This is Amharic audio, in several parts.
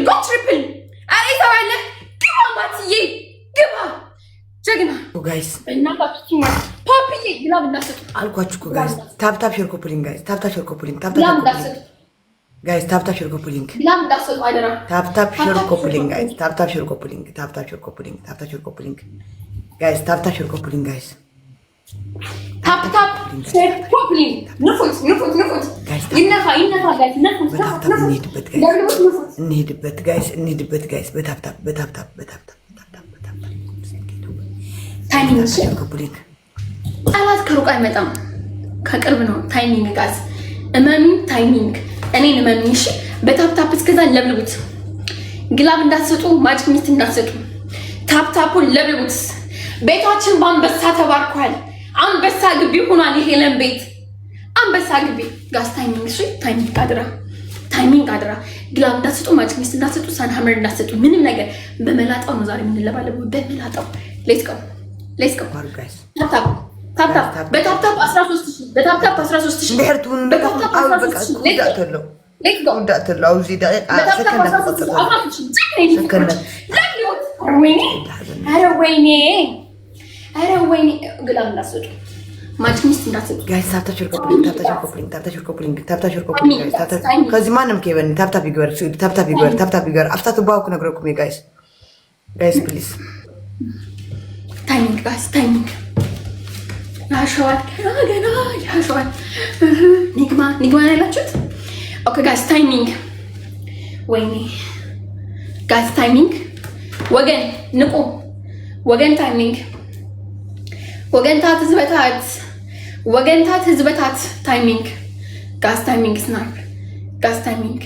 go triple አሬ ሰዋለ ግባ ማትዬ ግባ ጀግና ጋይስ እና ታፕቲማ ፓፒዬ ግላብ እንዳሰጡ አልኳችሁ እኮ ጋይስ ታፕ ሼር ኮፕሊንግ ጋይስ ታፕ ሼር ኮፕሊንግ ታፕ ጋይስ ታፕ ሼር ኮፕሊንግ ግላብ እንዳሰጡ አይደራ ታፕ ሼር ኮፕሊንግ ጋይስ ታፕ ሼር ኮፕሊንግ ታፕ ሼር ኮፕሊንግ ታፕ ሼር ኮፕሊንግ ጋይስ ታፕ ሼር ኮፕሊንግ ጋይስ ታፕ ሼር ኮፕሊንግ ንፉት ይነፋ ጋይስ ንፉት እንሂድበት ጋይስ በታፕ ታይሚንግ ጠላት ከሩቅ አይመጣም ከቅርብ ነው ታይሚንግ ጋዝ እመኑ ታይሚንግ እኔን እመኑ እሺ በታፕ እስከዛ ለብልቡት ግላብ እንዳትሰጡ ማጂክ ሚስት እንዳትሰጡ ታፕን ለብልቡት ቤታችን በአንበሳ ተባርኳል አንበሳ ግቢ ሆኗል የሄለን ቤት አንበሳ ግቢ ጋዝ ታይሚንግ እሺ ታይሚንግ አድራ ግላብ እንዳትሰጡ ማጂክ ሚስት እንዳትሰጡ ሳንሃመር እንዳትሰጡ ምንም ነገር በመላጣው ነው ዛሬ የምንለባለበው በመላጣው ሌትስ ጎ ጋይስ ታፕ በታፕ 13000 በታፕ 13000 በርቱን በቃ ሌትስ ጎ እንዳትለው እዚህ ደቂቃ ሰከንድ አረ ወይኔ ግላብ እንዳትሰጡ ማጂክ ሚስት እንዳትሰጡ ጋይስ ታፕ ሼር ኮፕሊንግ ከዚህ ማንም ከይበን ታፕ ይገበር አፍታቱ ባውኩ ነግረኩም ጋይስ ፕሊዝ ታይሚንግ ጋይስ ታይሚንግ ያሸዋል ገና ያሸዋል ኒግማ ያላችሁት ኦኬ ጋይስ ታይሚንግ ወይኔ ጋይስ ታይሚንግ ወገን ንቁ ወገን ታይሚንግ ወገንታት ህዝበታት ታይሚንግ ጋይስ ታይሚንግ ስናይፕ ጋይስ ታይሚንግ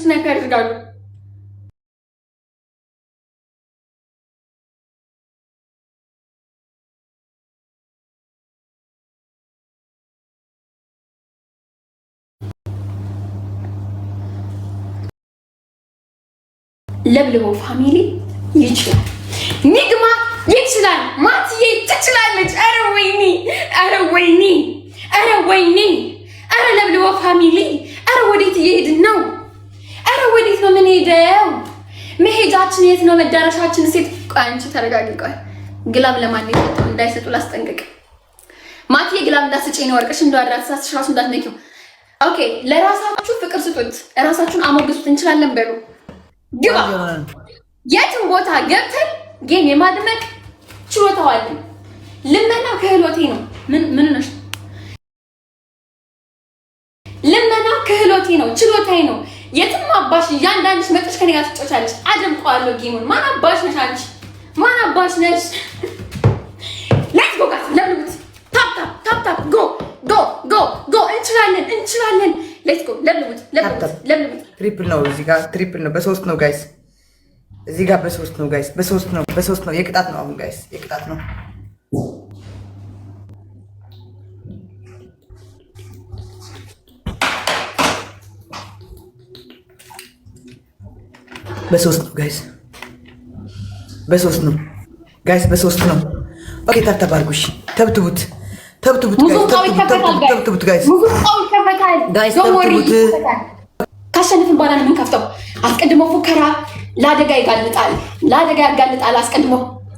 ስናይፕ ያደርጋሉ ለብልቦ ፋሚሊ ይችላል ኒግማ ይችላል ማትዬ ትችላለች አረ ወይኔ አረ ለብልቦ ፋሚሊ አረ ወዴት እየሄድን ነው ወዴት ነው የምንሄደው መሄጃችን የት ነው መዳረሻችን ሴት አንቺ ተረጋጊ ቆይ ግላብ ለማን ነው እንዳይሰጡ ላስጠንቅቅ ማትዬ ግላብ እንዳትሰጪ ነው ወርቅሽ እንዳራሳስሽ ራሱ እንዳትነኪው ኦኬ ለራሳችሁ ፍቅር ስጡት ራሳችሁን አሞግሱት እንችላለን በሉ ግባ የትም ቦታ ገብተን ጌም የማድመቅ ችሎታው አለኝ ልመና ክህሎቴ ነው ምን ነሽ ልመና ክህሎቴ ነው ችሎታዬ ነው የትም አባሽ ያንዳንድሽ መጥተሽ ከኔ ጋር ትጫወቻለሽ አደምቀዋለሁ ጌሙን ማን አባሽ ነሽ አንቺ ማን አባሽ ነሽ ሌትስ ጎ ጋይስ ለብሉት ታፕ ጎ እንችላለን ሌትስ ጎ ለብሉት ትሪፕል ነው እዚህ ጋር ትሪፕል ነው በሶስት ነው ጋይስ እዚህ ጋር በሶስት ነው የቅጣት ነው አሁን ጋይስ የቅጣት ነው በሶስት ነው ጋይስ በሶስት ነው ኦኬ ተባርጉሽ ተብትቡት ጋይስ ተብትቡት ካሸነፍን በኋላ ነው የምንከፍተው አስቀድሞ ፉከራ ለአደጋ ያጋልጣል አስቀድሞ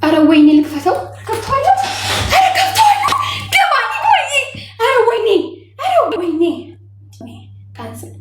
አረ ወይኔ ልክፈተው ከፍቷል ገባኝ አረ ወይኔ ካንሰል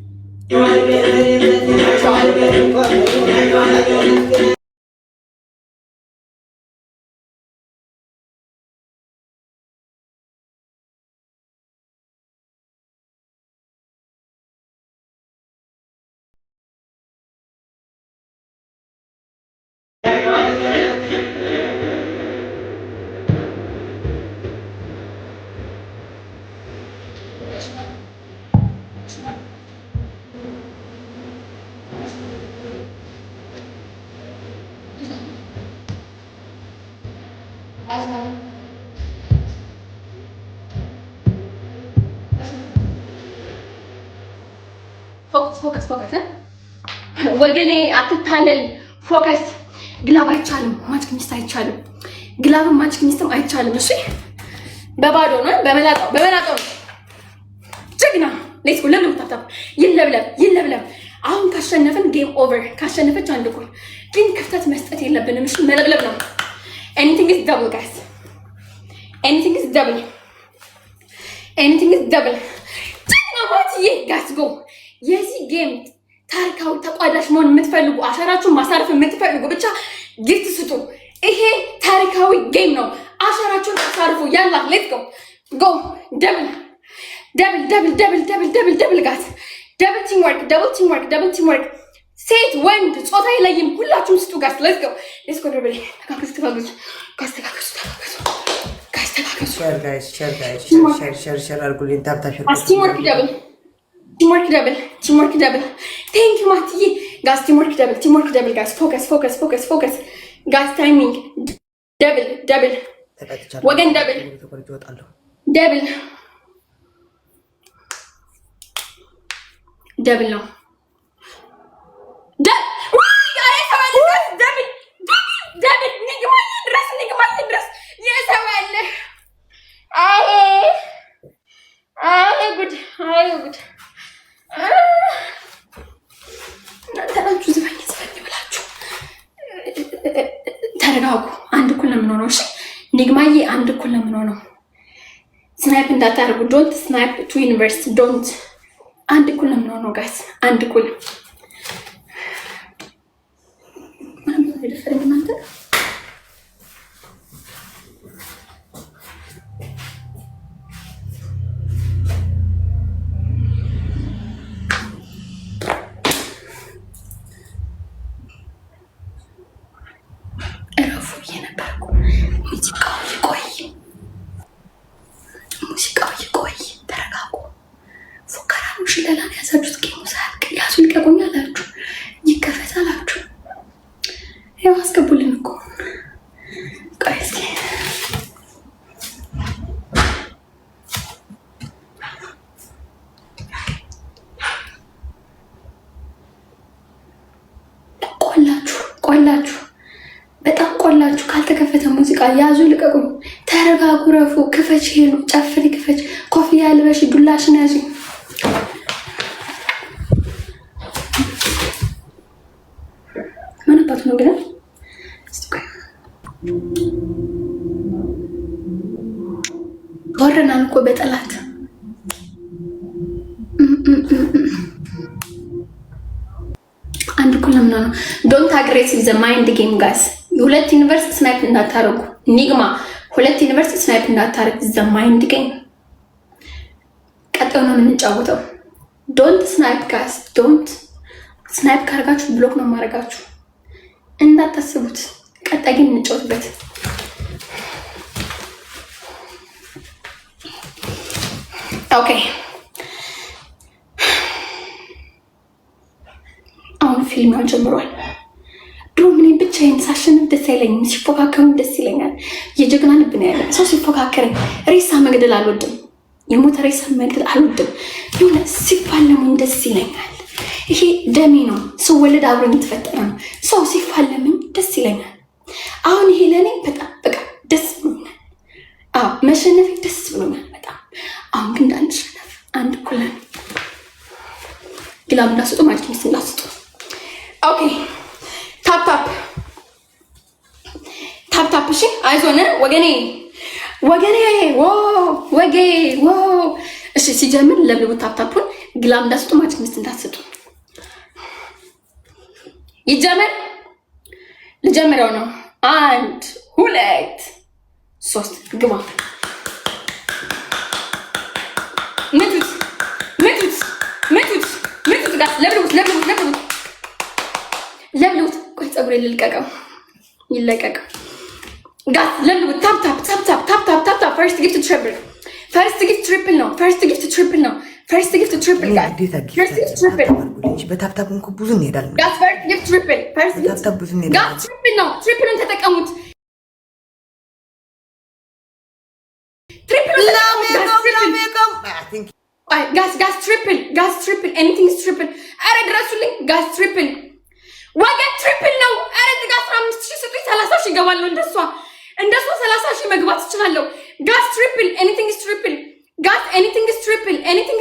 ፎከስ ወገኔ አትታለል ፎከስ ግላብ አይቻልም ማጂክ ሚስት አይቻልም ግላብም ማጂክ ሚስትም አይቻልም እሺ በባዶ ነው በመላጣው ጀግና ሌትስ ጎ ለምን ታታብ ይለብለብ አሁን ካሸነፍን ጌም ኦቨር ካሸነፈች አንድ ጎል ግን ክፍተት መስጠት የለብንም እሺ መለብለብ ነው anything is double guys anything is double ጀግና ማትዬ ጋስ ጎ የዚህ ጌም ታሪካዊ ተቋዳሽ መሆን የምትፈልጉ አሻራችሁን ማሳረፍ የምትፈልጉ ብቻ ጊፍት ስጡ ይሄ ታሪካዊ ጌም ነው አሻራችሁን አሳርፉ ያላ ሌትስ ጎ double ጋስ double teamwork ሴት ወንድ ጾታ ይለይም ሁላችሁም ስጡ ጋስ ሌትስ ጎ ደብል ተጋገዙ ሸር አድርጉልኝ ታብታሽር teamwork double thank you ማትዬ ጋስ teamwork double ጋስ focus ጋስ timing double ወገን double ነው double ንግማኝ ድረስ የሰዋለ አይ ጉድ ተራችሁ ዝባኝ ብላችሁ ተረጋጉ አንድ እኩል ነው የምንሆነው እሺ ንግማዬ አንድ እኩል ነው የምንሆነው ስናይፕ እንዳታደርጉ ዶንት ስናይፕ ቱ ዩኒቨርሲቲ ዶንት አንድ እኩል ነው የምንሆነው ጋይስ አንድ እኩል ሙዚቃው ይቆይ ተረጋጉ ፉከራኑ ሽለላን ያሳዱት ጌሙ ሳያልቅ ያዙ ይልቀቁኛላችሁ ይከፈታላችሁ ያው አስገቡልን እኮ ቆይ እስኪ ቆላችሁ በጣም ቆላችሁ ካልተከፈተ ሙዚቃ ያዙ ልቀቁኝ ተረጋጉ ረፉ ክፈች ሄሉ ጨፍሪ ክፈች ኮፍያ ልበሽ ዱላሽን ያዢ ምን አባቱ ነው ግን ወረናል እኮ በጠላት አንድ ኩለም ነው ዶንት አግሬሲቭ ዘ ማይንድ ጌም ጋይስ ሁለት ዩኒቨርሲቲ ስናይፕ እንዳታረጉ ኒግማ ሁለት ዩኒቨርሲቲ ስናይፕ እንዳታረግ ዘ ማይንድ ጌም ቀጥታ ነው የምንጫወተው ዶንት ስናይፕ ጋይስ ዶንት ስናይፕ ካርጋችሁ ብሎክ ነው ማረጋችሁ እንዳታስቡት ቀጥታ ግን እንጫወትበት ኦኬ አሁን ፊልም ጀምሯል ዶሚኒ ብቻዬን ሳሸንፍ ደስ አይለኝም ሲፎካከሩ ደስ ይለኛል የጀግና ልብ ነው ያለ ሰው ሲፎካከር ሬሳ መግደል አልወድም የሞተ ሬሳ መግደል አልወድም የሆነ ሲፋለሙ ደስ ይለኛል ይሄ ደሜ ነው ስወለድ አብሮኝ የተፈጠረ ነው ሰው ሲፋለምኝ ደስ ይለኛል አሁን ይሄ ለኔ በጣም በቃ ደስ ብሎኛል መሸነፍ ደስ ብሎኛል በጣም አሁን ግን እንዳንሸነፍ አንድ ኩለን ግላብ እንዳስጡ ማለት ነው እንዳስጡ ኦኬ ታፕ እሺ አይዞን ወገኔ እሺ ሲጀምር ለብልቡ ታፕታፑን ግላብ እንዳስጡ ማለት ነው እንዳስጡ ይጀምር ልጀምረው ነው 1 2 3 ግባ ምቱት ጋር ለብልቡት ቆይ ፀጉሬ ልልቀቀው ይለቀቅ ጋር ለብልቡት ታፕ ፈርስት ጊፍት ትሪፕል ነው ፈርስት ጊፍት ትሪፕል ጋር ፈርስት ጊፍት ትሪፕል በታፕታፕ እንኳን ብዙ እንሄዳለን ጋር ፈርስት ጊፍት ትሪፕል በታፕታፕ ብዙ እንሄዳለን ጋር ትሪፕል ነው ትሪፕልን ተጠቀሙት ጋስ ትሪፕል ኤኒቲንግ ትሪፕል አረ ድረሱልኝ ጋስ ትሪፕል ወገን ትሪፕል ነው አረ ጋር 15000 ስጡኝ 30000 ይገባል እንደሷ 30000 መግባት እችላለሁ ጋስ ትሪፕል ኤኒቲንግ ኢዝ ትሪፕል ጋስ ኤኒቲንግ ኢዝ ትሪፕል ኤኒቲንግ